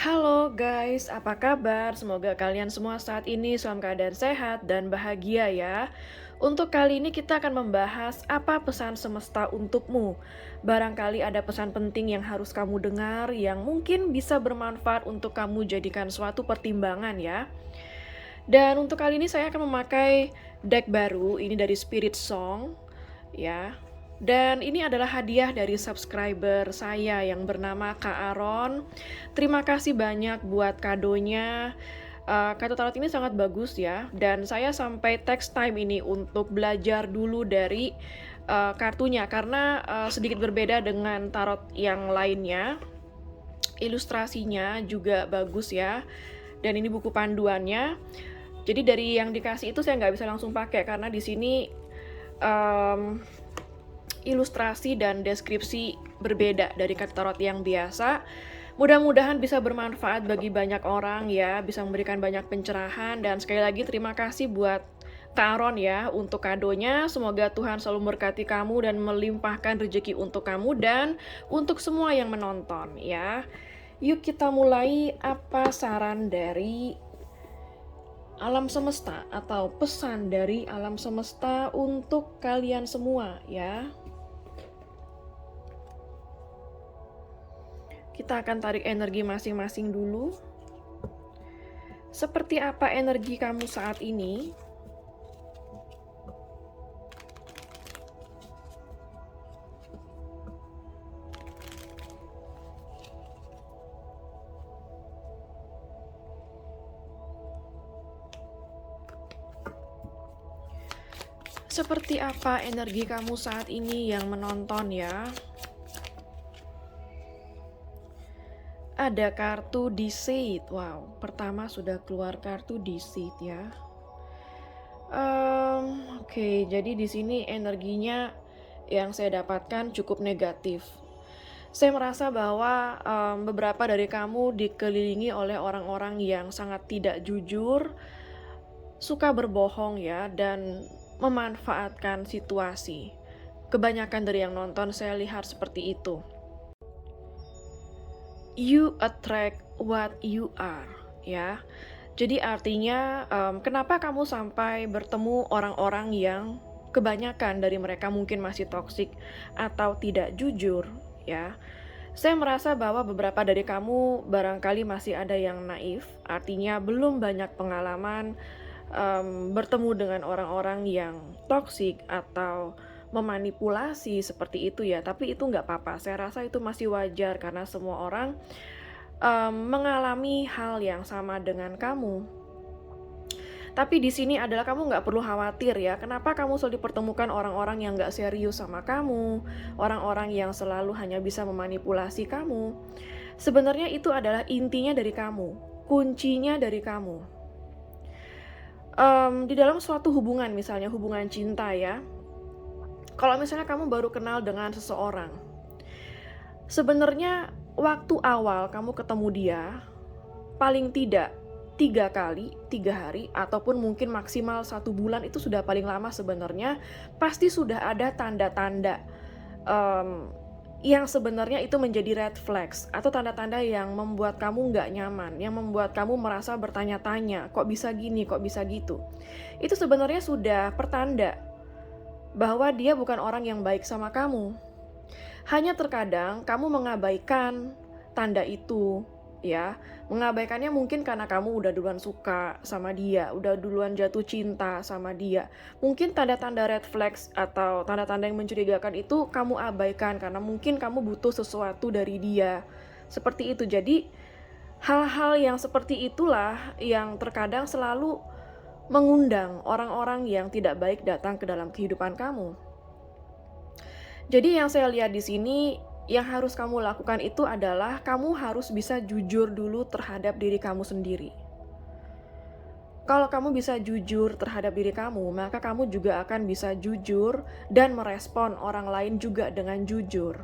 Halo guys, apa kabar? Semoga kalian semua saat ini dalam keadaan sehat dan bahagia ya. Untuk kali ini kita akan membahas apa pesan semesta untukmu. Barangkali ada pesan penting yang harus kamu dengar yang mungkin bisa bermanfaat untuk kamu jadikan suatu pertimbangan ya. Dan untuk kali ini saya akan memakai deck baru, ini dari Spirit Song ya. Dan ini adalah hadiah dari subscriber saya yang bernama Kak Aron. Terima kasih banyak buat kadonya. Kartu tarot ini sangat bagus ya. Dan saya sampai text time ini untuk belajar dulu dari kartunya. Karena sedikit berbeda dengan tarot yang lainnya. Ilustrasinya juga bagus ya. Dan ini buku panduannya. Jadi dari yang dikasih itu saya nggak bisa langsung pakai. Karena di sini ilustrasi dan deskripsi berbeda dari kartu tarot yang biasa. Mudah-mudahan bisa bermanfaat bagi banyak orang ya, bisa memberikan banyak pencerahan. Dan sekali lagi terima kasih buat Kak Aron ya untuk kadonya. Semoga Tuhan selalu memberkati kamu dan melimpahkan rezeki untuk kamu dan untuk semua yang menonton ya. Yuk kita mulai, apa saran dari alam semesta atau pesan dari alam semesta untuk kalian semua ya. Kita akan tarik energi masing-masing dulu. Seperti apa energi kamu saat ini? Seperti apa energi kamu saat ini yang menonton ya? Ada kartu Deceit. Wow, pertama sudah keluar kartu Deceit ya. Oke, jadi di sini energinya yang saya dapatkan cukup negatif. Saya merasa bahwa beberapa dari kamu dikelilingi oleh orang-orang yang sangat tidak jujur, suka berbohong ya, dan memanfaatkan situasi. Kebanyakan dari yang nonton saya lihat seperti itu. You attract what you are, ya. Jadi artinya kenapa kamu sampai bertemu orang-orang yang kebanyakan dari mereka mungkin masih toksik atau tidak jujur, ya. Saya merasa bahwa beberapa dari kamu barangkali masih ada yang naif, artinya belum banyak pengalaman bertemu dengan orang-orang yang toksik atau memanipulasi seperti itu ya. Tapi itu nggak apa-apa, saya rasa itu masih wajar karena semua orang mengalami hal yang sama dengan kamu. Tapi di sini adalah kamu nggak perlu khawatir ya. Kenapa kamu selalu dipertemukan orang-orang yang nggak serius sama kamu, orang-orang yang selalu hanya bisa memanipulasi kamu. Sebenarnya itu adalah intinya dari kamu, kuncinya dari kamu. Di dalam suatu hubungan, misalnya hubungan cinta ya, kalau misalnya kamu baru kenal dengan seseorang, sebenarnya waktu awal kamu ketemu dia, paling tidak 3 kali, 3 hari, ataupun mungkin maksimal 1 bulan itu sudah paling lama sebenarnya, pasti sudah ada tanda-tanda yang sebenarnya itu menjadi red flags, atau tanda-tanda yang membuat kamu nggak nyaman, yang membuat kamu merasa bertanya-tanya, kok bisa gini, kok bisa gitu. Itu sebenarnya sudah pertanda bahwa dia bukan orang yang baik sama kamu. Hanya terkadang kamu mengabaikan tanda itu, ya. Mengabaikannya mungkin karena kamu udah duluan suka sama dia, udah duluan jatuh cinta sama dia. Mungkin tanda-tanda red flags atau tanda-tanda yang mencurigakan itu kamu abaikan karena mungkin kamu butuh sesuatu dari dia. Seperti itu. Jadi hal-hal yang seperti itulah yang terkadang selalu mengundang orang-orang yang tidak baik datang ke dalam kehidupan kamu. Jadi yang saya lihat di sini, yang harus kamu lakukan itu adalah kamu harus bisa jujur dulu terhadap diri kamu sendiri. Kalau kamu bisa jujur terhadap diri kamu, maka kamu juga akan bisa jujur dan merespon orang lain juga dengan jujur.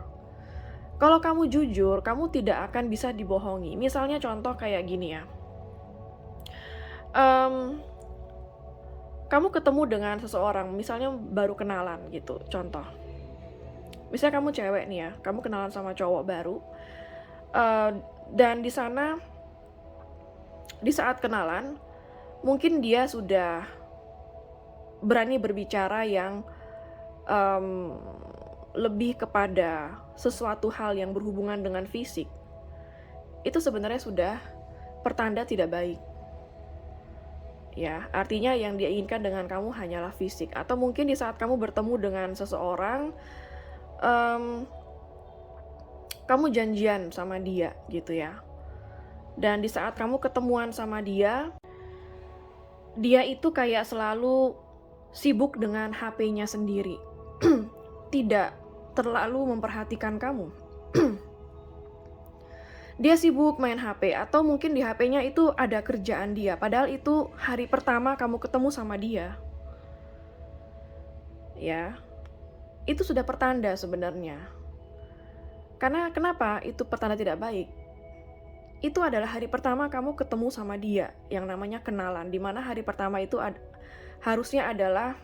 Kalau kamu jujur, kamu tidak akan bisa dibohongi. Misalnya contoh kayak gini ya. Kamu ketemu dengan seseorang, misalnya baru kenalan gitu, contoh. Misalnya kamu cewek nih ya, kamu kenalan sama cowok baru, dan di sana Di saat kenalan, mungkin dia sudah berani berbicara yang em, lebih kepada sesuatu hal yang berhubungan dengan fisik. Itu sebenarnya sudah pertanda tidak baik. Ya, artinya yang dia inginkan dengan kamu hanyalah fisik. Atau mungkin di saat kamu bertemu dengan seseorang, em, kamu janjian sama dia gitu ya. Dan di saat kamu ketemuan sama dia itu kayak selalu sibuk dengan HP-nya sendiri. Tidak terlalu memperhatikan kamu. Dia sibuk main HP, atau mungkin di HP-nya itu ada kerjaan dia, padahal itu hari pertama kamu ketemu sama dia. Ya, itu sudah pertanda sebenarnya. Karena kenapa itu pertanda tidak baik? Itu adalah hari pertama kamu ketemu sama dia, yang namanya kenalan, dimana hari pertama itu harusnya adalah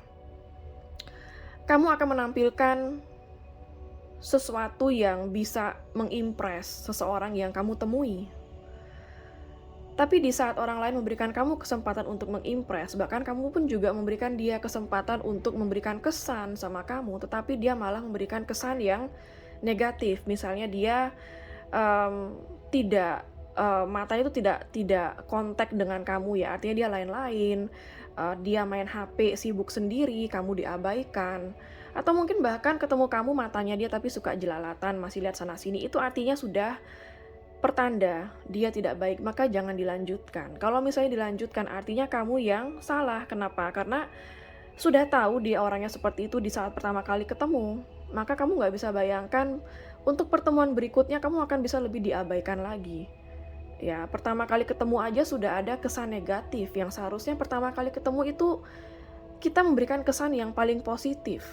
kamu akan menampilkan sesuatu yang bisa mengimpress seseorang yang kamu temui. Tapi di saat orang lain memberikan kamu kesempatan untuk mengimpress, bahkan kamu pun juga memberikan dia kesempatan untuk memberikan kesan sama kamu, tetapi dia malah memberikan kesan yang negatif. Misalnya dia tidak matanya itu tidak kontak dengan kamu ya, artinya dia lain-lain, dia main HP sibuk sendiri, kamu diabaikan, atau mungkin bahkan ketemu kamu matanya dia tapi suka jelalatan, masih lihat sana sini, itu artinya sudah pertanda dia tidak baik, maka jangan dilanjutkan. Kalau misalnya dilanjutkan artinya kamu yang salah. Kenapa? Karena sudah tahu dia orangnya seperti itu di saat pertama kali ketemu, maka kamu nggak bisa bayangkan untuk pertemuan berikutnya kamu akan bisa lebih diabaikan lagi. Ya, pertama kali ketemu aja sudah ada kesan negatif, yang seharusnya pertama kali ketemu itu kita memberikan kesan yang paling positif.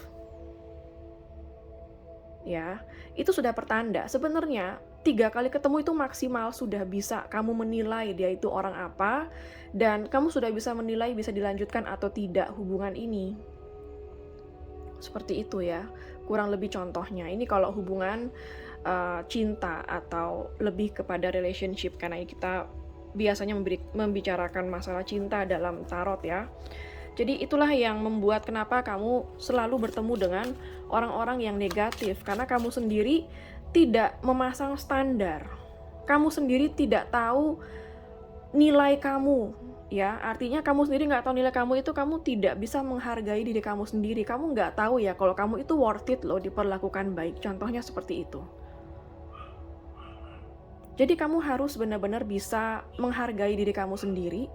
Ya, itu sudah pertanda. Sebenarnya 3 kali ketemu itu maksimal sudah bisa kamu menilai dia itu orang apa, dan kamu sudah bisa menilai bisa dilanjutkan atau tidak hubungan ini. Seperti itu ya, kurang lebih contohnya. Ini kalau hubungan cinta atau lebih kepada relationship, karena kita biasanya membicarakan masalah cinta dalam tarot ya. Jadi itulah yang membuat kenapa kamu selalu bertemu dengan orang-orang yang negatif, karena kamu sendiri tidak memasang standar. Kamu sendiri tidak tahu nilai kamu, ya. Artinya kamu sendiri nggak tahu nilai kamu itu, kamu tidak bisa menghargai diri kamu sendiri. Kamu nggak tahu ya kalau kamu itu worth it loh diperlakukan baik. Contohnya seperti itu. Jadi kamu harus benar-benar bisa menghargai diri kamu sendiri.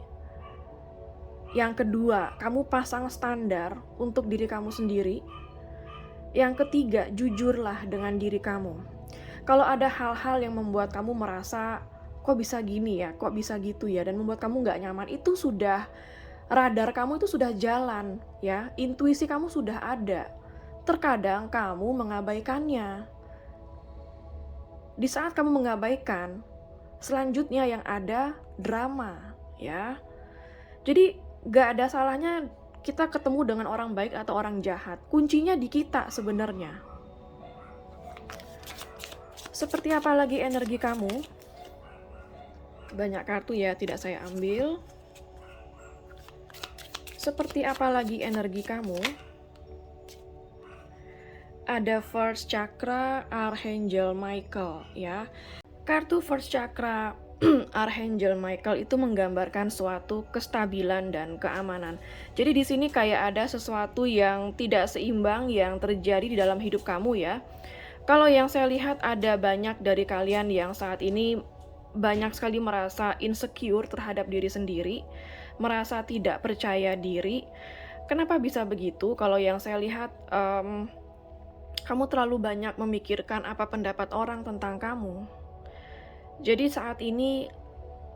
Yang kedua, kamu pasang standar untuk diri kamu sendiri. Yang ketiga, jujurlah dengan diri kamu. Kalau ada hal-hal yang membuat kamu merasa, kok bisa gini ya, kok bisa gitu ya, dan membuat kamu nggak nyaman, itu sudah, radar kamu itu sudah jalan, ya, intuisi kamu sudah ada. Terkadang kamu mengabaikannya. Di saat kamu mengabaikan, selanjutnya yang ada drama, ya. Jadi gak ada salahnya kita ketemu dengan orang baik atau orang jahat. Kuncinya di kita sebenarnya. Seperti apa lagi energi kamu? Banyak kartu ya, tidak saya ambil. Seperti apa lagi energi kamu? Ada First Chakra, Archangel Michael ya. Kartu First Chakra Archangel Michael itu menggambarkan suatu kestabilan dan keamanan. Jadi di sini kayak ada sesuatu yang tidak seimbang yang terjadi di dalam hidup kamu ya. Kalau yang saya lihat ada banyak dari kalian yang saat ini banyak sekali merasa insecure terhadap diri sendiri, merasa tidak percaya diri. Kenapa bisa begitu? Kalau yang saya lihat kamu terlalu banyak memikirkan apa pendapat orang tentang kamu. Jadi saat ini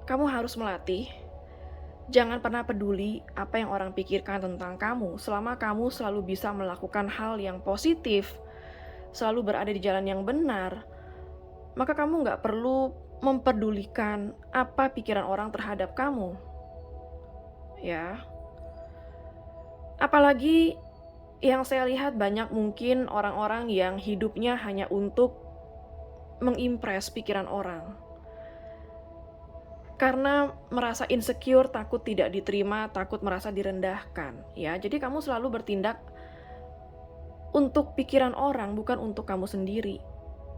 kamu harus melatih, jangan pernah peduli apa yang orang pikirkan tentang kamu. Selama kamu selalu bisa melakukan hal yang positif, selalu berada di jalan yang benar, maka kamu nggak perlu memperdulikan apa pikiran orang terhadap kamu. Ya. Apalagi yang saya lihat banyak mungkin orang-orang yang hidupnya hanya untuk mengimpress pikiran orang. karena merasa insecure, takut tidak diterima, takut merasa direndahkan, ya. Jadi kamu selalu bertindak untuk pikiran orang, bukan untuk kamu sendiri.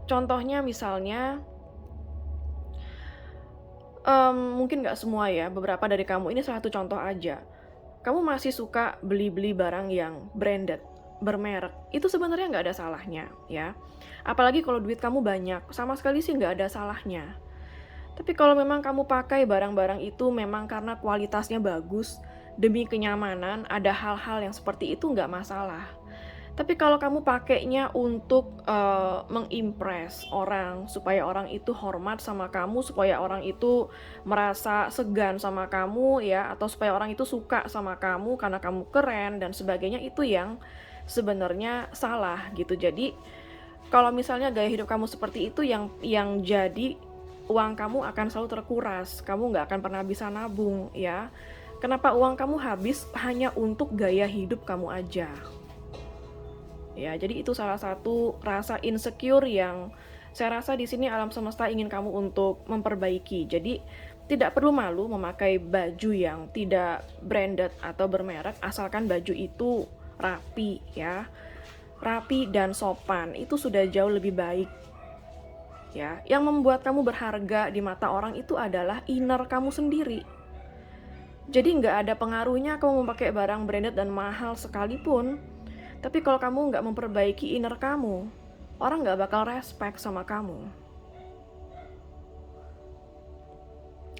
Contohnya misalnya, mungkin nggak semua ya, beberapa dari kamu, ini salah satu contoh aja. Kamu masih suka beli-beli barang yang branded, bermerek, itu sebenarnya nggak ada salahnya, ya. Apalagi kalau duit kamu banyak, sama sekali sih nggak ada salahnya. Tapi kalau memang kamu pakai barang-barang itu memang karena kualitasnya bagus, demi kenyamanan, ada hal-hal yang seperti itu nggak masalah. Tapi kalau kamu pakainya untuk, mengimpress orang, supaya orang itu hormat sama kamu, supaya orang itu merasa segan sama kamu ya, atau supaya orang itu suka sama kamu karena kamu keren dan sebagainya, itu yang sebenarnya salah gitu. Jadi, kalau misalnya gaya hidup kamu seperti itu yang jadi uang kamu akan selalu terkuras, kamu nggak akan pernah bisa nabung ya. Kenapa uang kamu habis hanya untuk gaya hidup kamu aja. Ya, jadi itu salah satu rasa insecure yang saya rasa di sini alam semesta ingin kamu untuk memperbaiki. Jadi tidak perlu malu memakai baju yang tidak branded atau bermerek asalkan baju itu rapi ya. Rapi dan sopan itu sudah jauh lebih baik. Ya, yang membuat kamu berharga di mata orang itu adalah inner kamu sendiri. Jadi nggak ada pengaruhnya kamu memakai barang branded dan mahal sekalipun, tapi kalau kamu nggak memperbaiki inner kamu, orang nggak bakal respect sama kamu.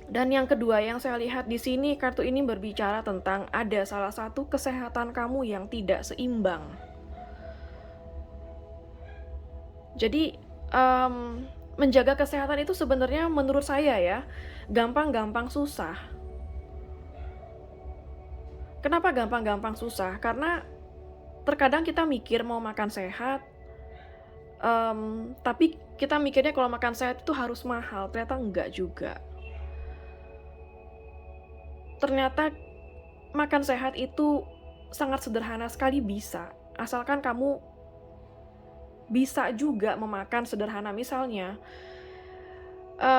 Dan yang kedua yang saya lihat di sini, kartu ini berbicara tentang ada salah satu kesehatan kamu yang tidak seimbang. Jadi, menjaga kesehatan itu sebenarnya menurut saya ya, gampang-gampang susah. Kenapa gampang-gampang susah? Karena terkadang kita mikir mau makan sehat, tapi kita mikirnya kalau makan sehat itu harus mahal, ternyata enggak juga. Ternyata makan sehat itu sangat sederhana sekali bisa, asalkan kamu bisa juga memakan sederhana. Misalnya,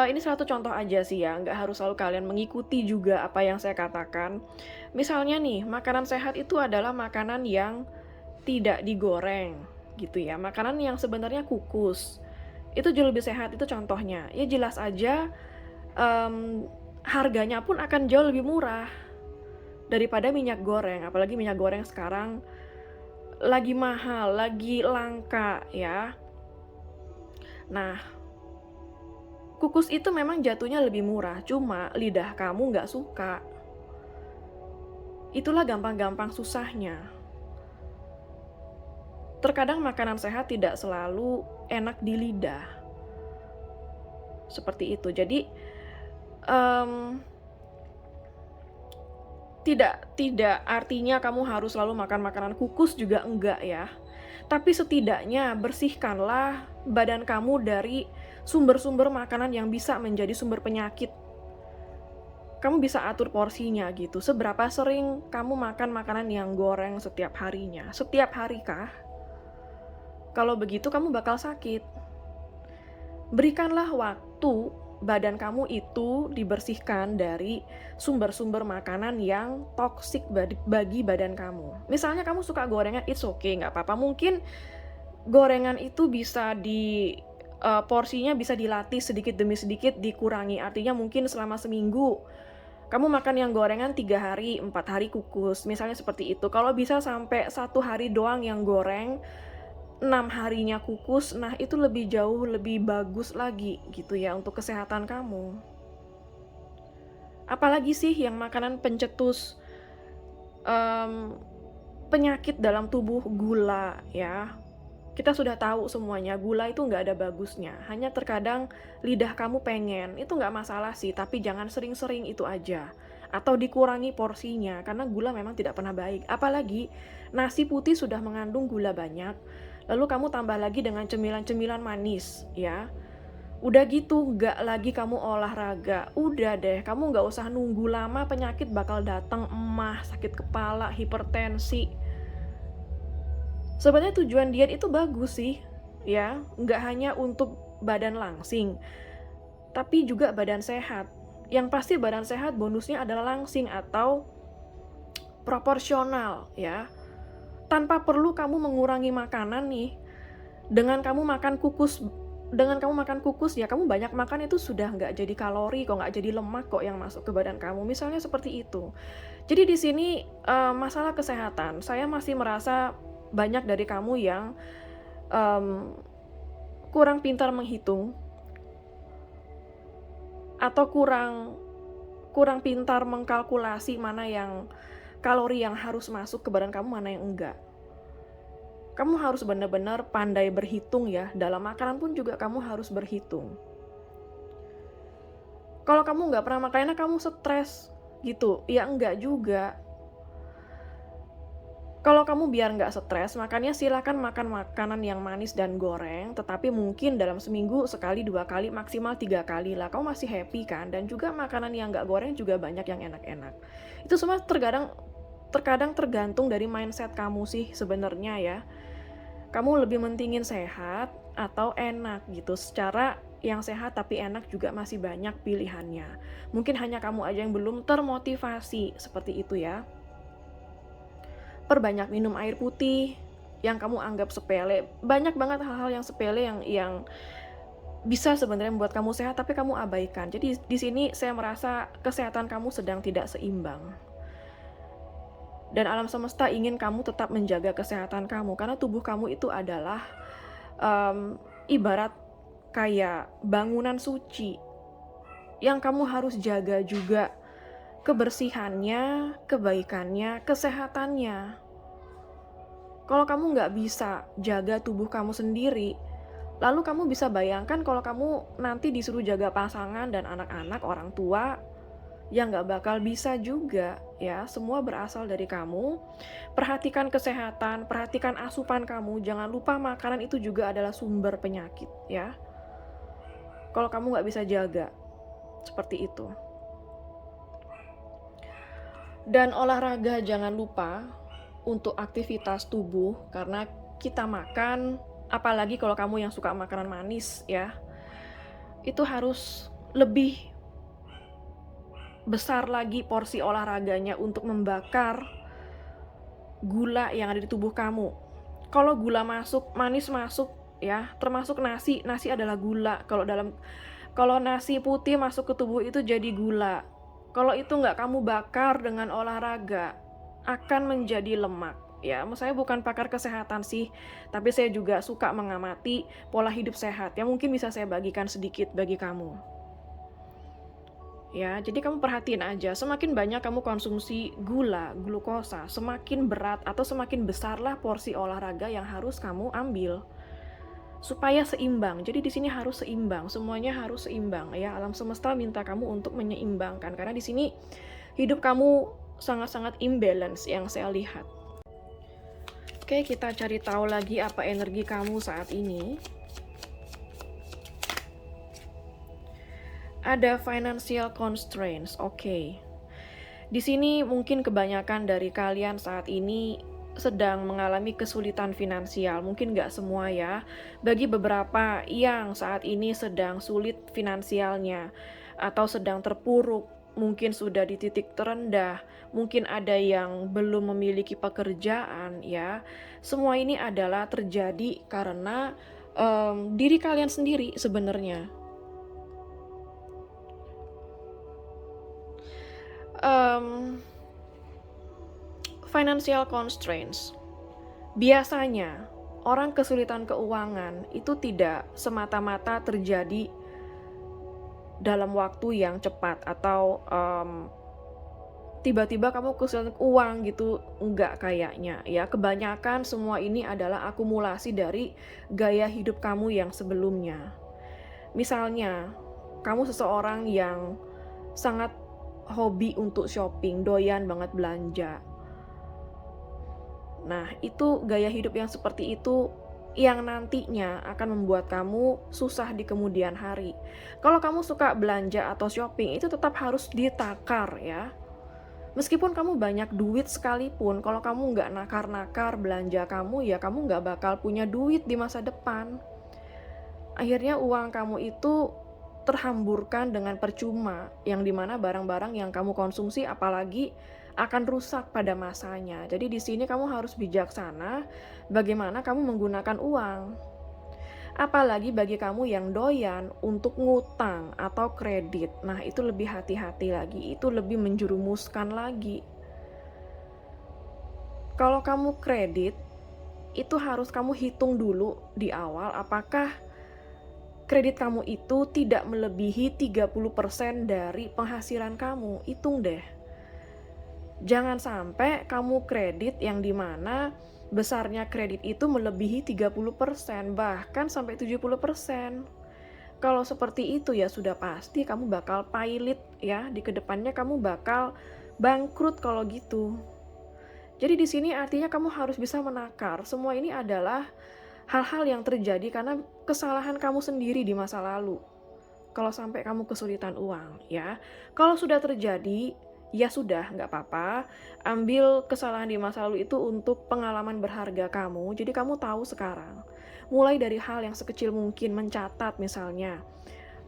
ini salah satu contoh aja sih ya, nggak harus selalu kalian mengikuti juga apa yang saya katakan. Misalnya nih, makanan sehat itu adalah makanan yang tidak digoreng, gitu ya. Makanan yang sebenarnya kukus, itu jauh lebih sehat, itu contohnya. Ya jelas aja, harganya pun akan jauh lebih murah daripada minyak goreng, apalagi minyak goreng sekarang lagi mahal, lagi langka ya. Nah, kukus itu memang jatuhnya lebih murah, cuma lidah kamu nggak suka. Itulah gampang-gampang susahnya. Terkadang makanan sehat tidak selalu enak di lidah. Seperti itu. Jadi, tidak artinya kamu harus selalu makan makanan kukus juga enggak ya. Tapi setidaknya bersihkanlah badan kamu dari sumber-sumber makanan yang bisa menjadi sumber penyakit. Kamu bisa atur porsinya gitu. Seberapa sering kamu makan makanan yang goreng setiap harinya? Setiap hari kah? Kalau begitu kamu bakal sakit. Berikanlah waktu badan kamu itu dibersihkan dari sumber-sumber makanan yang toksik bagi badan kamu. Misalnya kamu suka gorengan, it's okay, nggak apa-apa. Mungkin gorengan itu bisa porsinya bisa dilatih sedikit demi sedikit dikurangi. Artinya mungkin selama seminggu kamu makan yang gorengan 3 hari, 4 hari kukus. Misalnya seperti itu. Kalau bisa sampai 1 hari doang yang goreng, 6 harinya kukus, nah itu jauh lebih bagus lagi gitu ya untuk kesehatan kamu. Apalagi sih yang makanan pencetus penyakit dalam tubuh, gula ya. Kita sudah tahu semuanya, gula itu nggak ada bagusnya. Hanya terkadang lidah kamu pengen, itu nggak masalah sih, tapi jangan sering-sering itu aja. Atau dikurangi porsinya, karena gula memang tidak pernah baik. Apalagi nasi putih sudah mengandung gula banyak, lalu kamu tambah lagi dengan cemilan-cemilan manis, ya. Udah gitu, nggak lagi kamu olahraga. Udah deh, kamu nggak usah nunggu lama, penyakit bakal datang, emah, sakit kepala, hipertensi. Sebenarnya tujuan diet itu bagus sih, ya. Nggak hanya untuk badan langsing, tapi juga badan sehat. Yang pasti badan sehat bonusnya adalah langsing atau proporsional ya. Tanpa perlu kamu mengurangi makanan nih. Dengan kamu makan kukus ya kamu banyak makan itu sudah nggak jadi kalori kok, nggak jadi lemak kok yang masuk ke badan kamu. Misalnya seperti itu. Jadi di sini masalah kesehatan, saya masih merasa banyak dari kamu yang em, kurang pintar menghitung atau kurang pintar mengkalkulasi mana yang kalori yang harus masuk ke badan kamu, mana yang enggak. Kamu harus benar-benar pandai berhitung ya, dalam makanan pun juga kamu harus berhitung. Kalau kamu nggak pernah makan enak, kamu stres gitu, ya enggak juga. Kalau kamu biar nggak stres, makanya silakan makan makanan yang manis dan goreng, tetapi mungkin dalam seminggu sekali, 2 kali, maksimal 3 kali lah, kamu masih happy kan? Dan juga makanan yang nggak goreng juga banyak yang enak-enak. Itu semua terkadang tergantung dari mindset kamu sih sebenarnya ya. Kamu lebih mentingin sehat atau enak gitu. Secara yang sehat tapi enak juga masih banyak pilihannya. Mungkin hanya kamu aja yang belum termotivasi seperti itu ya. Perbanyak minum air putih yang kamu anggap sepele. Banyak banget hal-hal yang sepele yang bisa sebenarnya membuat kamu sehat tapi kamu abaikan. Jadi di sini saya merasa kesehatan kamu sedang tidak seimbang. Dan alam semesta ingin kamu tetap menjaga kesehatan kamu karena tubuh kamu itu adalah ibarat kayak bangunan suci yang kamu harus jaga juga kebersihannya, kebaikannya, kesehatannya. Kalau kamu nggak bisa jaga tubuh kamu sendiri, lalu kamu bisa bayangkan kalau kamu nanti disuruh jaga pasangan dan anak-anak, orang tua, ya nggak bakal bisa juga ya. Semua berasal dari kamu. Perhatikan kesehatan, perhatikan asupan kamu. Jangan lupa makanan itu juga adalah sumber penyakit ya. Kalau kamu nggak bisa jaga, seperti itu. Dan olahraga jangan lupa untuk aktivitas tubuh, karena kita makan, apalagi kalau kamu yang suka makanan manis ya, itu harus lebih besar lagi porsi olahraganya untuk membakar gula yang ada di tubuh kamu. Kalau gula masuk, manis masuk ya, termasuk nasi adalah gula. Kalau nasi putih masuk ke tubuh itu jadi gula. Kalau itu nggak kamu bakar dengan olahraga, akan menjadi lemak. Ya, saya bukan pakar kesehatan sih, tapi saya juga suka mengamati pola hidup sehat yang mungkin bisa saya bagikan sedikit bagi kamu. Ya, jadi kamu perhatiin aja, semakin banyak kamu konsumsi gula, glukosa, semakin berat atau semakin besarlah porsi olahraga yang harus kamu ambil. Supaya seimbang. Jadi di sini harus seimbang, semuanya harus seimbang ya. Alam semesta minta kamu untuk menyeimbangkan karena di sini hidup kamu sangat-sangat imbalance yang saya lihat. Oke, kita cari tahu lagi apa energi kamu saat ini. Ada financial constraints. Oke. Di sini mungkin kebanyakan dari kalian saat ini sedang mengalami kesulitan finansial, mungkin nggak semua ya. Bagi beberapa yang saat ini sedang sulit finansialnya atau sedang terpuruk, mungkin sudah di titik terendah, mungkin ada yang belum memiliki pekerjaan ya. Semua ini adalah terjadi karena diri kalian sendiri sebenarnya. Financial constraints. Biasanya, orang kesulitan keuangan itu tidak semata-mata terjadi dalam waktu yang cepat atau tiba-tiba kamu kesulitan uang gitu, enggak kayaknya ya. Kebanyakan semua ini adalah akumulasi dari gaya hidup kamu yang sebelumnya. Misalnya, kamu seseorang yang sangat hobi untuk shopping, doyan banget belanja. Nah, itu gaya hidup yang seperti itu yang nantinya akan membuat kamu susah di kemudian hari. Kalau kamu suka belanja atau shopping, itu tetap harus ditakar ya. Meskipun kamu banyak duit sekalipun, kalau kamu nggak nakar-nakar belanja kamu, ya kamu nggak bakal punya duit di masa depan. Akhirnya uang kamu itu terhamburkan dengan percuma, yang dimana barang-barang yang kamu konsumsi apalagi akan rusak pada masanya. Jadi di sini kamu harus bijaksana bagaimana kamu menggunakan uang. Apalagi bagi kamu yang doyan untuk ngutang atau kredit. Nah, itu lebih hati-hati lagi, itu lebih menjerumuskan lagi. Kalau kamu kredit, itu harus kamu hitung dulu di awal apakah kredit kamu itu tidak melebihi 30% dari penghasilan kamu. Hitung deh. Jangan sampai kamu kredit yang dimana besarnya kredit itu melebihi 30%, bahkan sampai 70%. Kalau seperti itu ya sudah pasti kamu bakal pailit ya, di kedepannya kamu bakal bangkrut kalau gitu. Jadi di sini artinya kamu harus bisa menakar. Semua ini adalah hal-hal yang terjadi karena kesalahan kamu sendiri di masa lalu. Kalau sampai kamu kesulitan uang, ya. Kalau sudah terjadi, ya sudah, nggak apa-apa. Ambil kesalahan di masa lalu itu untuk pengalaman berharga kamu. Jadi kamu tahu sekarang. Mulai dari hal yang sekecil mungkin, mencatat misalnya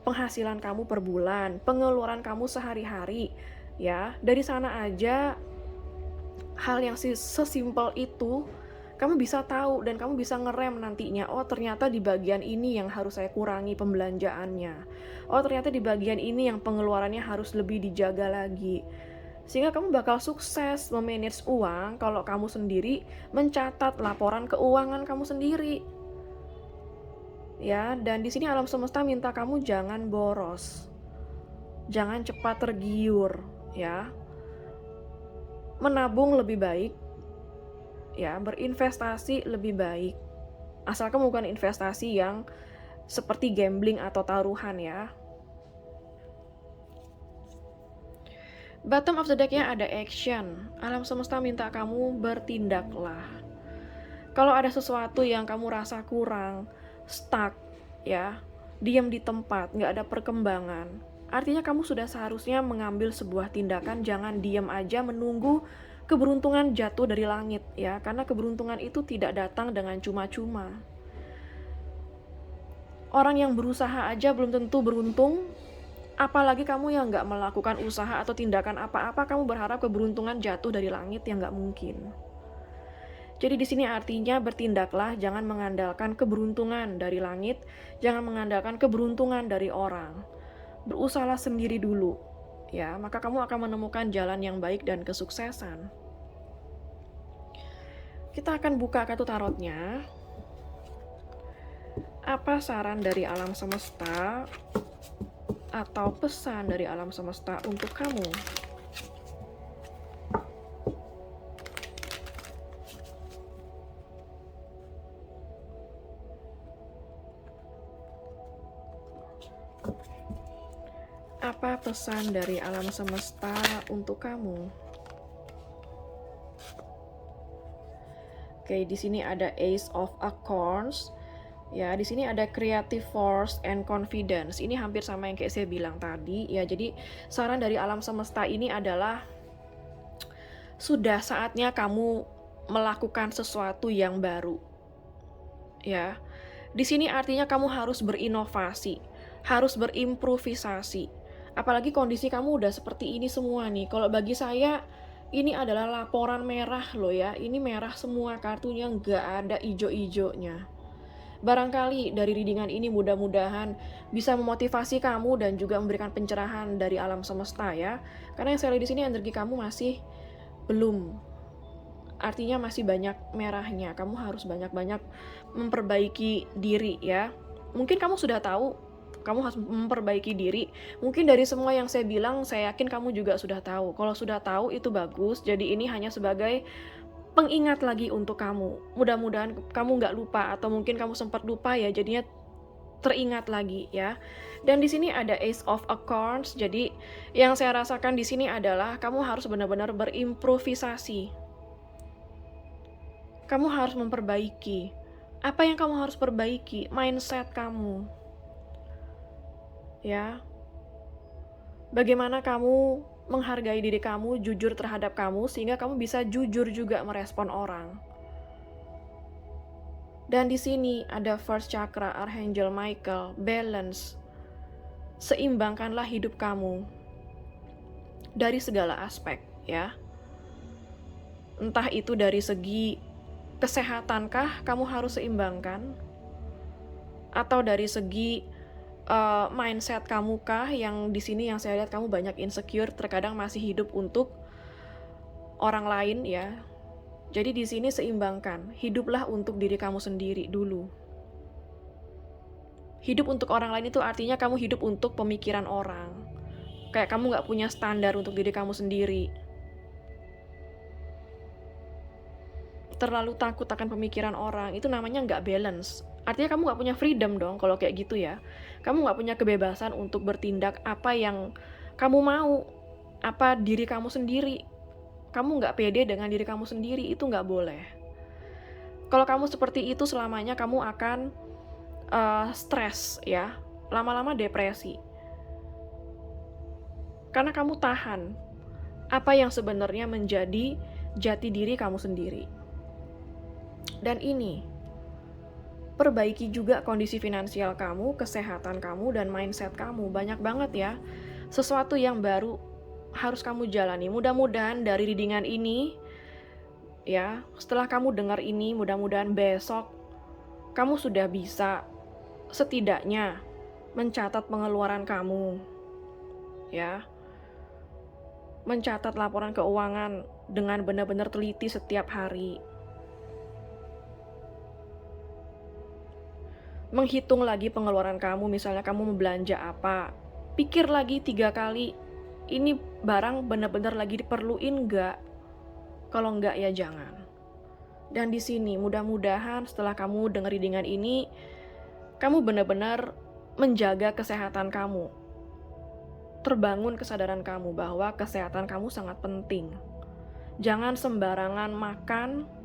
penghasilan kamu per bulan, pengeluaran kamu sehari-hari, ya. Dari sana aja hal yang sesimpel itu kamu bisa tahu dan kamu bisa ngerem nantinya. Oh, ternyata di bagian ini yang harus saya kurangi pembelanjaannya. Oh, ternyata di bagian ini yang pengeluarannya harus lebih dijaga lagi. Sehingga kamu bakal sukses memanage uang kalau kamu sendiri mencatat laporan keuangan kamu sendiri. Ya, dan di sini alam semesta minta kamu jangan boros. Jangan cepat tergiur, ya. Menabung lebih baik, ya, berinvestasi lebih baik. Asalkan bukan investasi yang seperti gambling atau taruhan ya. Bottom of the deck-nya ada action. Alam semesta minta kamu bertindaklah. Kalau ada sesuatu yang kamu rasa kurang, stuck, ya, diam di tempat, nggak ada perkembangan, artinya kamu sudah seharusnya mengambil sebuah tindakan. Jangan diam aja menunggu keberuntungan jatuh dari langit, ya, karena keberuntungan itu tidak datang dengan cuma-cuma. Orang yang berusaha aja belum tentu beruntung, apalagi kamu yang nggak melakukan usaha atau tindakan apa-apa, kamu berharap keberuntungan jatuh dari langit, yang nggak mungkin. Jadi di sini artinya bertindaklah, jangan mengandalkan keberuntungan dari langit, jangan mengandalkan keberuntungan dari orang. Berusahalah sendiri dulu, ya, maka kamu akan menemukan jalan yang baik dan kesuksesan. Kita akan buka kartu tarotnya. Apa saran dari alam semesta atau pesan dari alam semesta untuk kamu? Apa pesan dari alam semesta untuk kamu? Oke, di sini ada Ace of Acorns. Ya, di sini ada creative force and confidence. Ini hampir sama yang kayak saya bilang tadi. Ya, jadi saran dari alam semesta ini adalah sudah saatnya kamu melakukan sesuatu yang baru. Ya. Di sini artinya kamu harus berinovasi, harus berimprovisasi. Apalagi kondisi kamu udah seperti ini semua nih. Kalau bagi saya ini adalah laporan merah loh ya. Ini merah semua kartunya, nggak ada ijo-ijonya. Barangkali dari readingan ini mudah-mudahan bisa memotivasi kamu dan juga memberikan pencerahan dari alam semesta ya. Karena yang saya lihat di sini energi kamu masih belum. Artinya masih banyak merahnya. Kamu harus banyak-banyak memperbaiki diri ya. Mungkin kamu sudah tahu kamu harus memperbaiki diri. Mungkin dari semua yang saya bilang, saya yakin kamu juga sudah tahu. Kalau sudah tahu itu bagus. Jadi ini hanya sebagai pengingat lagi untuk kamu. Mudah-mudahan kamu nggak lupa, atau mungkin kamu sempat lupa ya, jadinya teringat lagi ya. Dan di sini ada Ace of Acorns. Jadi yang saya rasakan di sini adalah kamu harus benar-benar berimprovisasi. Kamu harus memperbaiki. Apa yang kamu harus perbaiki? Mindset kamu. Ya. Bagaimana kamu menghargai diri kamu, jujur terhadap kamu, sehingga kamu bisa jujur juga merespon orang. Dan di sini ada first chakra, Archangel Michael, balance. Seimbangkanlah hidup kamu dari segala aspek, ya. Entah itu dari segi kesehatankah kamu harus seimbangkan, atau dari segi mindset kamu kah, yang di sini yang saya lihat kamu banyak insecure, terkadang masih hidup untuk orang lain, ya. Jadi di sini seimbangkan, hiduplah untuk diri kamu sendiri dulu. Hidup untuk orang lain itu artinya kamu hidup untuk pemikiran orang. Kayak kamu nggak punya standar untuk diri kamu sendiri. Terlalu takut akan pemikiran orang, itu namanya nggak balance. Artinya kamu nggak punya freedom dong kalau kayak gitu ya. Kamu nggak punya kebebasan untuk bertindak apa yang kamu mau, apa diri kamu sendiri. Kamu nggak pede dengan diri kamu sendiri, itu nggak boleh. Kalau kamu seperti itu selamanya kamu akan stres, ya. Lama-lama depresi. Karena kamu tahan apa yang sebenarnya menjadi jati diri kamu sendiri. Dan ini, perbaiki juga kondisi finansial kamu, kesehatan kamu, dan mindset kamu. Banyak banget ya, sesuatu yang baru harus kamu jalani. Mudah-mudahan dari readingan ini, ya, setelah kamu dengar ini, mudah-mudahan besok kamu sudah bisa setidaknya mencatat pengeluaran kamu, ya. Mencatat laporan keuangan dengan benar-benar teliti setiap hari. Menghitung lagi pengeluaran kamu, misalnya kamu belanja apa, pikir lagi 3 kali, ini barang benar-benar lagi diperluin nggak? Kalau nggak ya jangan. Dan di sini mudah-mudahan setelah kamu dengar readingan ini, kamu benar-benar menjaga kesehatan kamu. Terbangun kesadaran kamu bahwa kesehatan kamu sangat penting. Jangan sembarangan makan.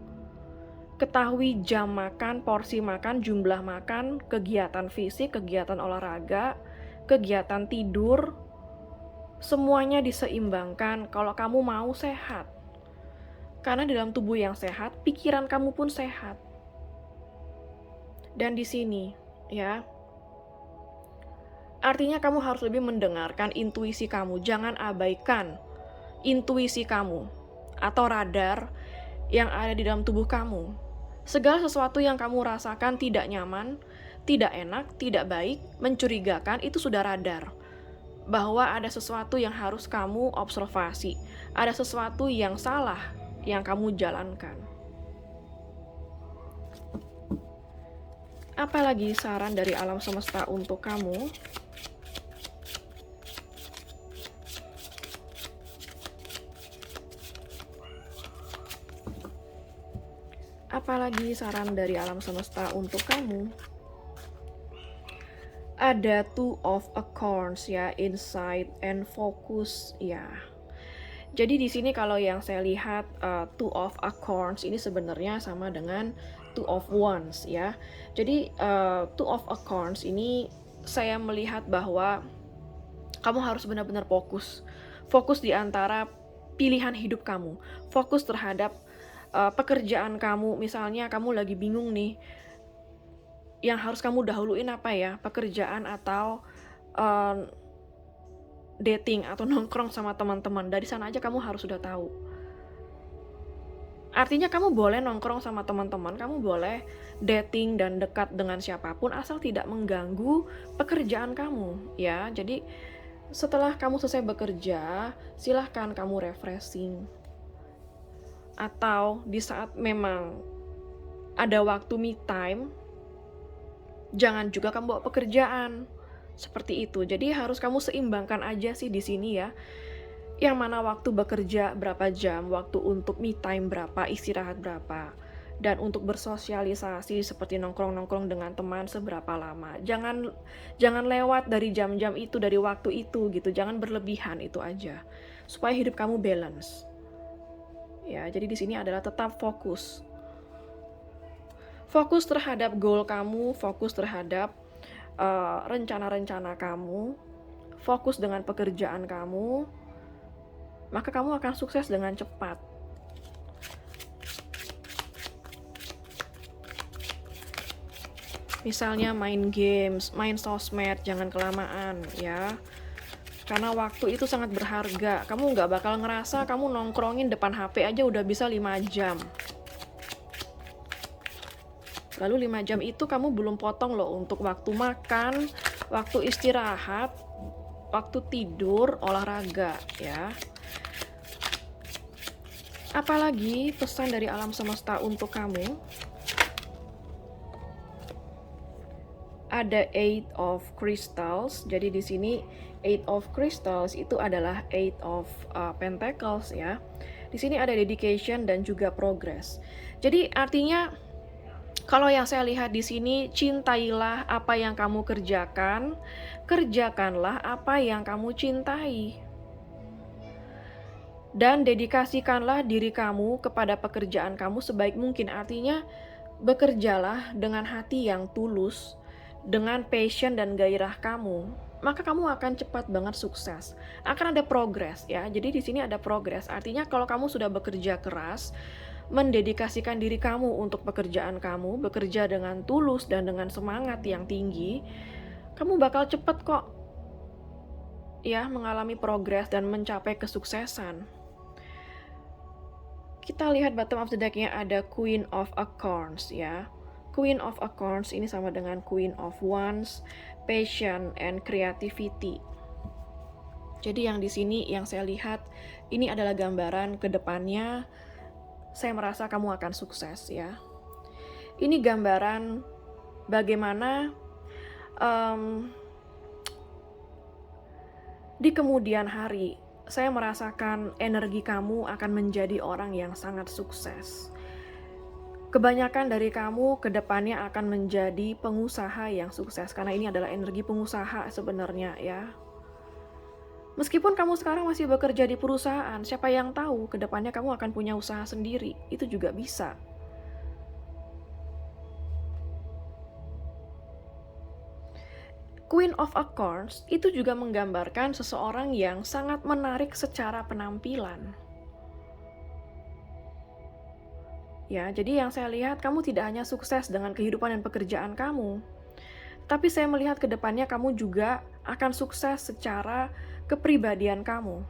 Ketahui jam makan, porsi makan, jumlah makan, kegiatan fisik, kegiatan olahraga, kegiatan tidur, semuanya diseimbangkan kalau kamu mau sehat. Karena di dalam tubuh yang sehat, pikiran kamu pun sehat. Dan di sini, ya, artinya kamu harus lebih mendengarkan intuisi kamu. Jangan abaikan intuisi kamu atau radar yang ada di dalam tubuh kamu. Segala sesuatu yang kamu rasakan tidak nyaman, tidak enak, tidak baik, mencurigakan, itu sudah radar. Bahwa ada sesuatu yang harus kamu observasi. Ada sesuatu yang salah yang kamu jalankan. Apalagi saran dari alam semesta untuk kamu? Apalagi saran dari alam semesta untuk kamu? Ada Two of Acorns, ya, insight and focus, ya. Jadi di sini kalau yang saya lihat Two of Acorns ini sebenarnya sama dengan Two of Wands, ya. Jadi Two of Acorns ini saya melihat bahwa kamu harus benar-benar fokus. Fokus di antara pilihan hidup kamu. Fokus terhadap pekerjaan kamu. Misalnya kamu lagi bingung nih, yang harus kamu dahuluin apa ya? Pekerjaan atau dating atau nongkrong sama teman-teman. Dari sana aja kamu harus sudah tahu. Artinya kamu boleh nongkrong sama teman-teman, kamu boleh dating dan dekat dengan siapapun asal tidak mengganggu pekerjaan kamu, ya. Jadi setelah kamu selesai bekerja, silahkan kamu refreshing. Atau di saat memang ada waktu me time, jangan juga kamu bawa pekerjaan. Seperti itu. Jadi harus kamu seimbangkan aja sih di sini ya. Yang mana waktu bekerja berapa jam, waktu untuk me time berapa, istirahat berapa. Dan untuk bersosialisasi seperti nongkrong-nongkrong dengan teman seberapa lama. Jangan lewat dari jam-jam itu, dari waktu itu gitu. Jangan berlebihan, itu aja. Supaya hidup kamu balance. Ya, jadi di sini adalah tetap fokus. Fokus terhadap goal kamu, fokus terhadap rencana-rencana kamu, fokus dengan pekerjaan kamu, maka kamu akan sukses dengan cepat. Misalnya main games, main sosmed, jangan kelamaan ya. Karena waktu itu sangat berharga. Kamu nggak bakal ngerasa kamu nongkrongin depan HP aja udah bisa 5 jam. Lalu 5 jam itu kamu belum potong loh untuk waktu makan, waktu istirahat, waktu tidur, olahraga ya. Apalagi pesan dari alam semesta untuk kamu. Ada Eight of Crystals. Jadi di sini Eight of Crystals itu adalah Eight of Pentacles ya. Di sini ada dedication dan juga progress. Jadi artinya kalau yang saya lihat di sini, cintailah apa yang kamu kerjakan, kerjakanlah apa yang kamu cintai. Dan dedikasikanlah diri kamu kepada pekerjaan kamu sebaik mungkin. Artinya bekerjalah dengan hati yang tulus, dengan passion dan gairah kamu, maka kamu akan cepat banget sukses. Akan ada progres ya. Jadi di sini ada progres. Artinya kalau kamu sudah bekerja keras, mendedikasikan diri kamu untuk pekerjaan kamu, bekerja dengan tulus dan dengan semangat yang tinggi, kamu bakal cepat kok ya mengalami progres dan mencapai kesuksesan. Kita lihat bottom of the deck-nya ada Queen of Acorns ya. Queen of Acorns ini sama dengan Queen of Wands, passion and creativity. Jadi yang di sini yang saya lihat ini adalah gambaran ke depannya. Saya merasa kamu akan sukses ya. Ini gambaran bagaimana di kemudian hari saya merasakan energi kamu akan menjadi orang yang sangat sukses. Kebanyakan dari kamu ke depannya akan menjadi pengusaha yang sukses karena ini adalah energi pengusaha sebenarnya ya. Meskipun kamu sekarang masih bekerja di perusahaan, siapa yang tahu ke depannya kamu akan punya usaha sendiri, itu juga bisa. Queen of Acorns itu juga menggambarkan seseorang yang sangat menarik secara penampilan. Ya, jadi yang saya lihat kamu tidak hanya sukses dengan kehidupan dan pekerjaan kamu, tapi saya melihat ke depannya kamu juga akan sukses secara kepribadian kamu.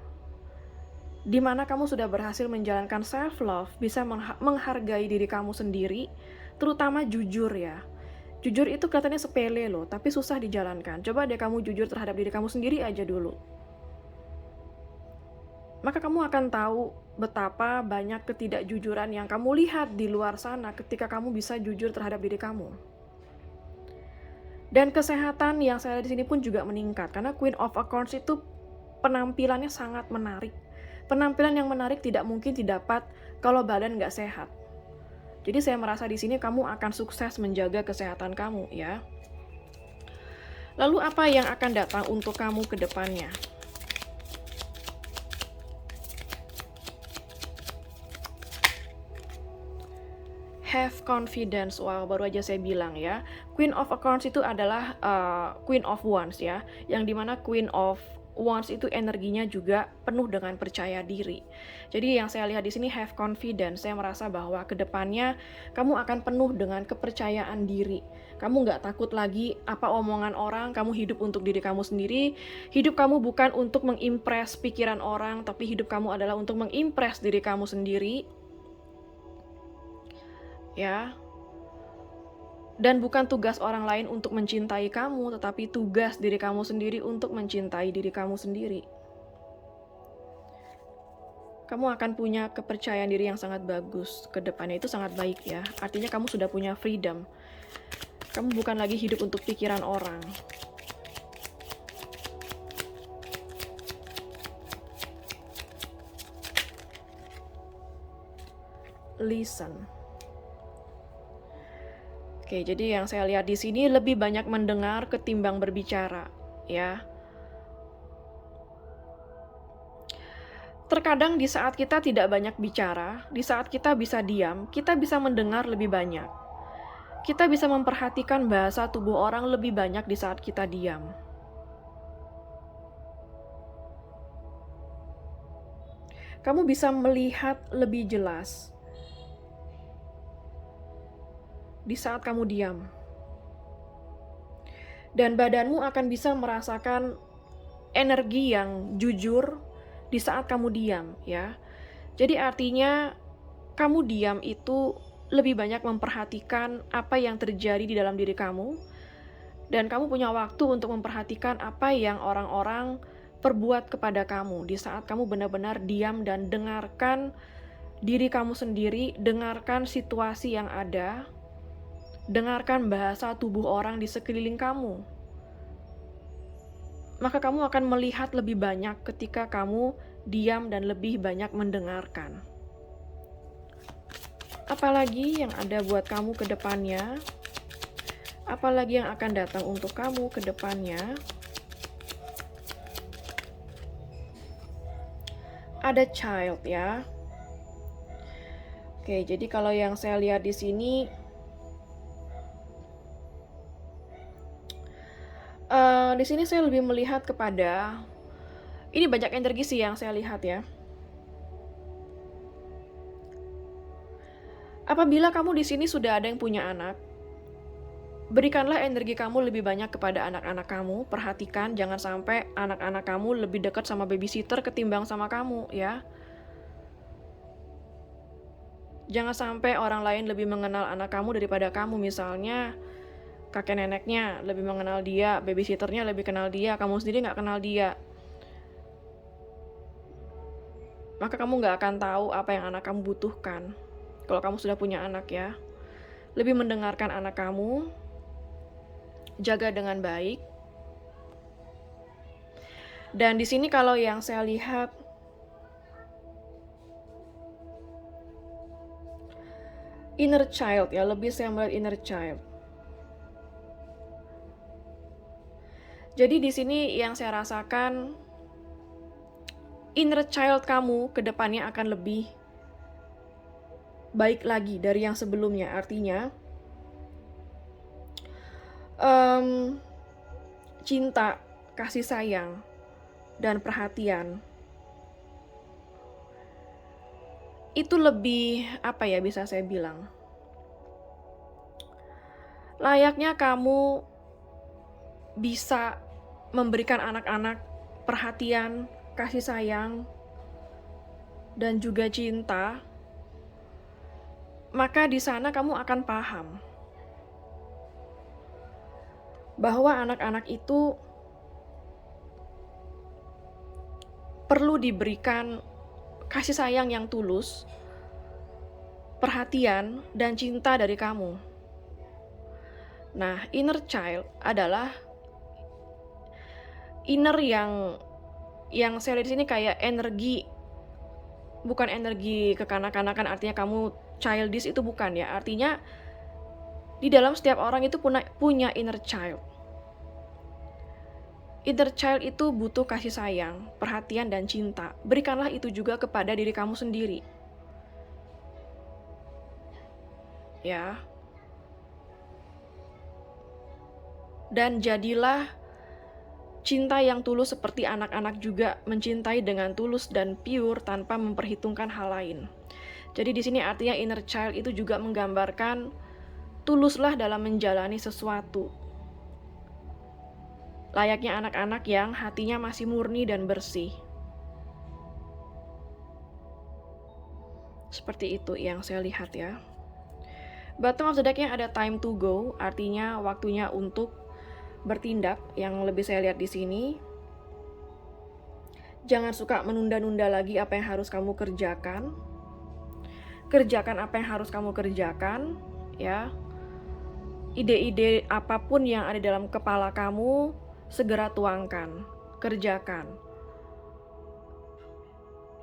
Di mana kamu sudah berhasil menjalankan self-love, bisa menghargai diri kamu sendiri, terutama jujur ya. Jujur itu kelihatannya sepele loh, tapi susah dijalankan. Coba deh kamu jujur terhadap diri kamu sendiri aja dulu. Maka kamu akan tahu betapa banyak ketidakjujuran yang kamu lihat di luar sana ketika kamu bisa jujur terhadap diri kamu. Dan kesehatan yang saya lihat di sini pun juga meningkat, karena Queen of Acorns itu penampilannya sangat menarik. Penampilan yang menarik tidak mungkin didapat kalau badan nggak sehat. Jadi saya merasa di sini kamu akan sukses menjaga kesehatan kamu ya. Lalu apa yang akan datang untuk kamu ke depannya? Have confidence. Wow, baru aja saya bilang ya. Queen of Acorns itu adalah Queen of Wands ya. Yang dimana Queen of Wands itu energinya juga penuh dengan percaya diri. Jadi yang saya lihat di sini have confidence. Saya merasa bahwa kedepannya kamu akan penuh dengan kepercayaan diri. Kamu nggak takut lagi apa omongan orang. Kamu hidup untuk diri kamu sendiri. Hidup kamu bukan untuk mengimpress pikiran orang, tapi hidup kamu adalah untuk mengimpress diri kamu sendiri. Ya. Dan bukan tugas orang lain untuk mencintai kamu, tetapi tugas diri kamu sendiri untuk mencintai diri kamu sendiri. Kamu akan punya kepercayaan diri yang sangat bagus ke depannya, itu sangat baik ya. Artinya kamu sudah punya freedom. Kamu bukan lagi hidup untuk pikiran orang. Listen. Oke, jadi yang saya lihat di sini lebih banyak mendengar ketimbang berbicara, ya. Terkadang di saat kita tidak banyak bicara, di saat kita bisa diam, kita bisa mendengar lebih banyak. Kita bisa memperhatikan bahasa tubuh orang lebih banyak di saat kita diam. Kamu bisa melihat lebih jelas di saat kamu diam. dan badanmu akan bisa merasakan energi yang jujur di saat kamu diam, ya. Jadi artinya kamu diam itu lebih banyak memperhatikan apa yang terjadi di dalam diri kamu, dan kamu punya waktu untuk memperhatikan apa yang orang-orang perbuat kepada kamu di saat kamu benar-benar diam dan dengarkan diri kamu sendiri, dengarkan situasi yang ada, dengarkan bahasa tubuh orang di sekeliling kamu. Maka kamu akan melihat lebih banyak ketika kamu diam dan lebih banyak mendengarkan. Apalagi yang ada buat kamu ke depannya? Apalagi yang akan datang untuk kamu ke depannya? Ada child, ya. Oke, jadi kalau yang saya lihat di sini, saya lebih melihat kepada, ini banyak energi sih yang saya lihat, ya. Apabila kamu di sini sudah ada yang punya anak, berikanlah energi kamu lebih banyak kepada anak-anak kamu. Perhatikan jangan sampai anak-anak kamu lebih dekat sama babysitter ketimbang sama kamu, ya. Jangan sampai orang lain lebih mengenal anak kamu daripada kamu. Misalnya kakek neneknya lebih mengenal dia, babysitternya lebih kenal dia, kamu sendiri nggak kenal dia. Maka kamu nggak akan tahu apa yang anak kamu butuhkan. Kalau kamu sudah punya anak, ya. Lebih mendengarkan anak kamu, jaga dengan baik. Dan di sini kalau yang saya lihat, inner child, ya, lebih saya melihat inner child. Jadi di sini yang saya rasakan, inner child kamu ke depannya akan lebih baik lagi dari yang sebelumnya. Artinya, cinta, kasih sayang, dan perhatian itu lebih, apa ya bisa saya bilang, layaknya kamu bisa memberikan anak-anak perhatian, kasih sayang, dan juga cinta. Maka di sana kamu akan paham bahwa anak-anak itu perlu diberikan kasih sayang yang tulus, perhatian, dan cinta dari kamu. Nah, inner child adalah inner yang saya lihat di sini kayak energi, bukan energi kekanak-kanakan, artinya kamu childish, itu bukan, ya. Artinya di dalam setiap orang itu punya inner child. Inner child itu butuh kasih sayang, perhatian, dan cinta. Berikanlah itu juga kepada diri kamu sendiri, ya. Dan jadilah cinta yang tulus seperti anak-anak juga mencintai dengan tulus dan pure tanpa memperhitungkan hal lain. Jadi di sini artinya inner child itu juga menggambarkan tuluslah dalam menjalani sesuatu. Layaknya anak-anak yang hatinya masih murni dan bersih. Seperti itu yang saya lihat, ya. Bottom of the deck-nya ada time to go, artinya waktunya untuk bertindak, yang lebih saya lihat di sini. Jangan suka menunda-nunda lagi apa yang harus kamu kerjakan. Kerjakan apa yang harus kamu kerjakan, ya. Ide-ide apapun yang ada dalam kepala kamu, segera tuangkan, kerjakan.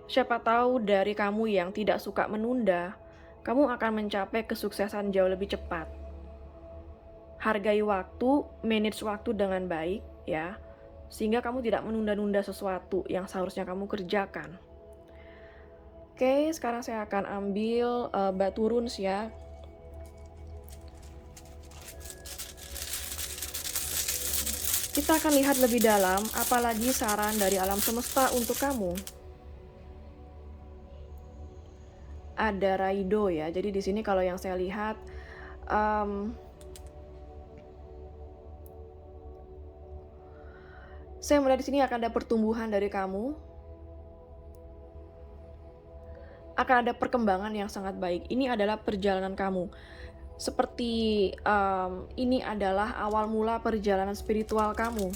Siapa tahu dari kamu yang tidak suka menunda, kamu akan mencapai kesuksesan jauh lebih cepat. Hargai waktu, manage waktu dengan baik, ya. Sehingga kamu tidak menunda-nunda sesuatu yang seharusnya kamu kerjakan. Oke, sekarang saya akan ambil batu runes, ya. Kita akan lihat lebih dalam, apalagi saran dari alam semesta untuk kamu. Ada Raido, ya. Jadi di sini kalau yang saya lihat, Saya melihat di sini akan ada pertumbuhan dari kamu, akan ada perkembangan yang sangat baik. Ini adalah perjalanan kamu. Seperti, ini adalah awal mula perjalanan spiritual kamu,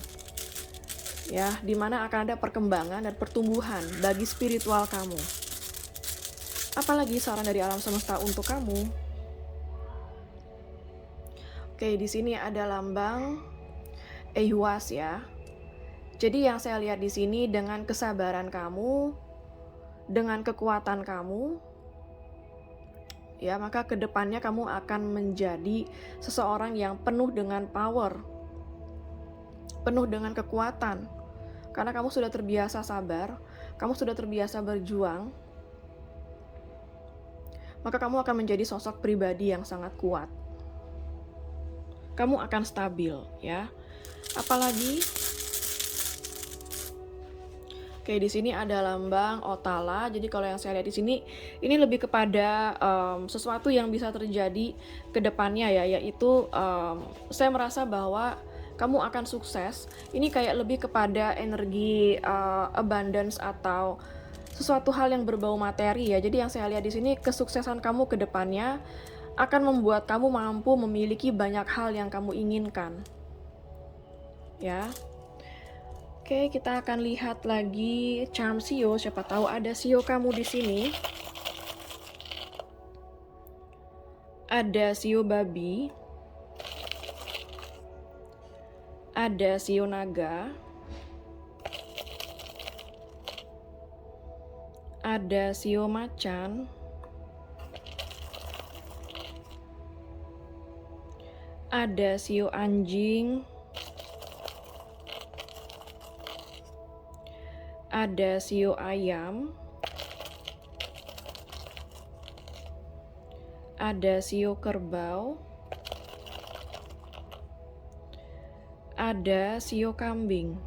ya, di mana akan ada perkembangan dan pertumbuhan bagi spiritual kamu. Apalagi saran dari alam semesta untuk kamu? Oke, di sini ada lambang Ehwaz ya. Jadi yang saya lihat di sini dengan kesabaran kamu, dengan kekuatan kamu, ya, maka kedepannya kamu akan menjadi seseorang yang penuh dengan power, penuh dengan kekuatan. Karena kamu sudah terbiasa sabar, kamu sudah terbiasa berjuang, maka kamu akan menjadi sosok pribadi yang sangat kuat. Kamu akan stabil, ya. Apalagi, oke, di sini ada lambang Otala. Jadi kalau yang saya lihat di sini, ini lebih kepada sesuatu yang bisa terjadi ke depannya ya, yaitu saya merasa bahwa kamu akan sukses. Ini kayak lebih kepada energi abundance atau sesuatu hal yang berbau materi ya. Jadi yang saya lihat di sini, kesuksesan kamu ke depannya akan membuat kamu mampu memiliki banyak hal yang kamu inginkan. Ya. Oke, kita akan lihat lagi charm Shio. Siapa tahu ada Shio kamu di sini. Ada Shio babi. Ada Shio naga. Ada Shio macan. Ada Shio anjing. Ada Shio ayam. Ada Shio kerbau. Ada Shio kambing.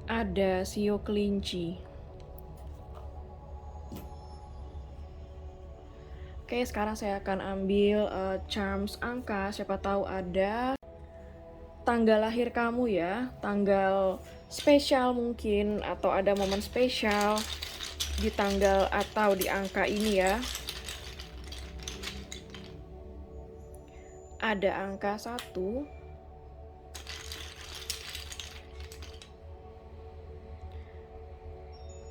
Ada Shio kelinci. Oke, sekarang saya akan ambil charms angka. Siapa tahu ada tanggal lahir kamu ya, tanggal spesial mungkin, atau ada momen spesial di tanggal atau di angka ini ya. Ada angka 1,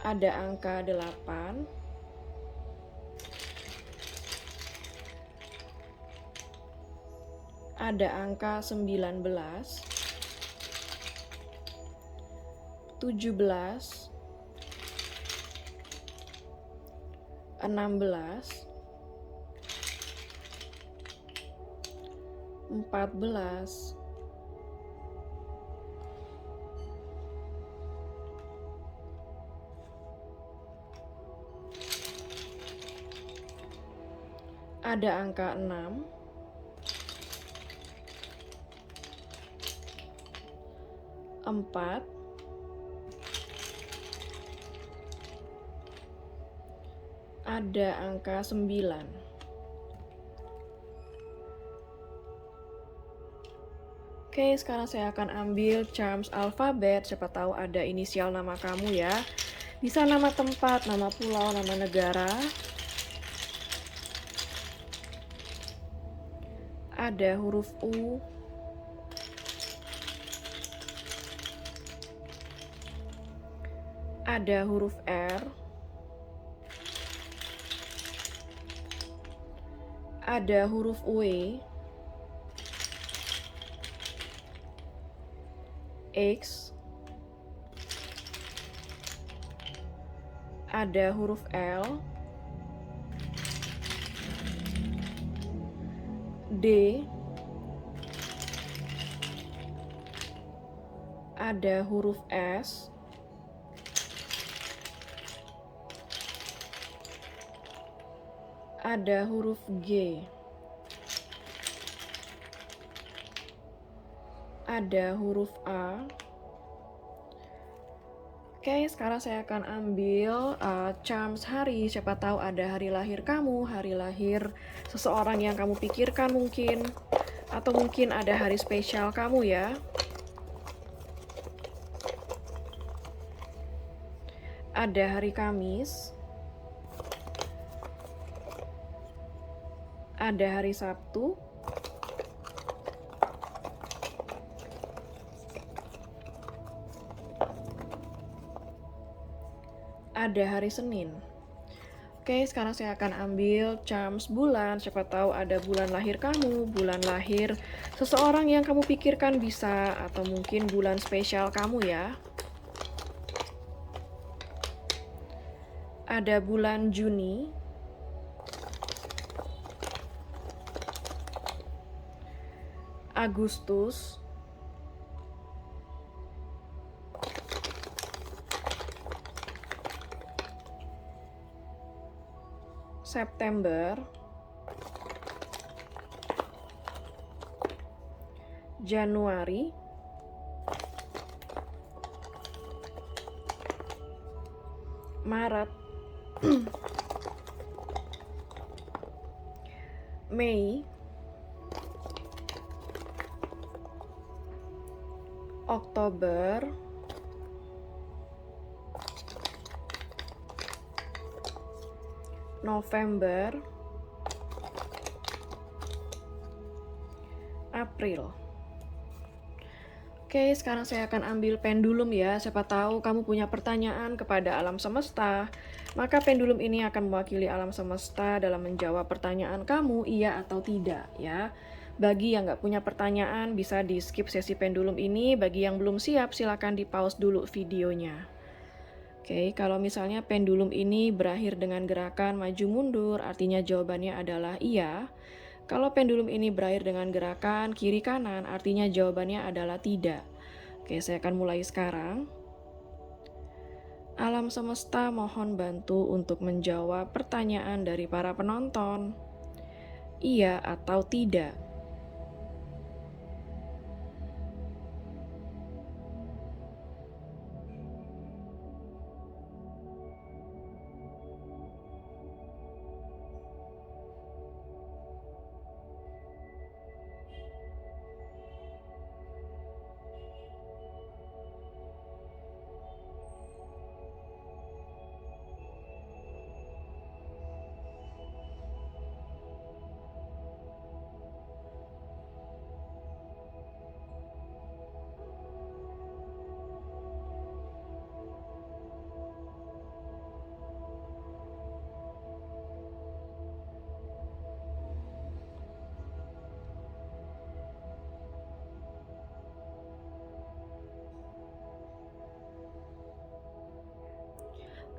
ada angka 8, ada angka 19, 17, 16, 14, ada angka 6, 4, ada angka 9. Oke, sekarang saya akan ambil charms alfabet. Siapa tahu ada inisial nama kamu ya. Bisa nama tempat, nama pulau, nama negara. Ada huruf U. Ada huruf R. Ada huruf W. X. Ada huruf L. D. Ada huruf S. Ada huruf G. Ada huruf A. Oke, sekarang saya akan ambil charms hari. Siapa tahu ada hari lahir kamu, hari lahir seseorang yang kamu pikirkan mungkin, Atau mungkin ada hari spesial kamu ya. Ada hari Kamis. Ada hari Sabtu. Ada hari Senin. Oke, sekarang saya akan ambil charms bulan. Siapa tahu ada bulan lahir kamu, bulan lahir seseorang yang kamu pikirkan bisa, atau mungkin bulan spesial kamu ya. Ada bulan Juni. Agustus. September, Januari, Maret, Mei, Oktober, November, April. Oke, sekarang saya akan ambil pendulum ya. Siapa tahu kamu punya pertanyaan kepada alam semesta. Maka pendulum ini akan mewakili alam semesta dalam menjawab pertanyaan kamu, iya atau tidak ya. Bagi yang nggak punya pertanyaan, bisa di skip sesi pendulum ini. Bagi yang belum siap, silakan di pause dulu videonya. Oke, kalau misalnya pendulum ini berakhir dengan gerakan maju mundur, artinya jawabannya adalah iya. Kalau pendulum ini berakhir dengan gerakan kiri kanan, artinya jawabannya adalah tidak. Oke, saya akan mulai sekarang. Alam semesta mohon bantu untuk menjawab pertanyaan dari para penonton. Iya atau tidak?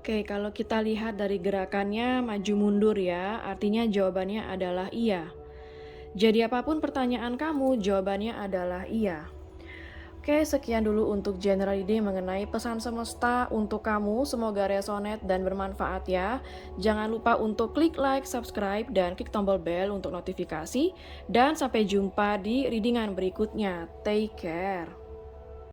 Oke, kalau kita lihat dari gerakannya maju mundur ya, artinya jawabannya adalah iya. Jadi apapun pertanyaan kamu, jawabannya adalah iya. Oke, sekian dulu untuk general reading mengenai pesan semesta untuk kamu. Semoga resonate dan bermanfaat ya. Jangan lupa untuk klik like, subscribe, dan klik tombol bell untuk notifikasi. Dan sampai jumpa di readingan berikutnya. Take care.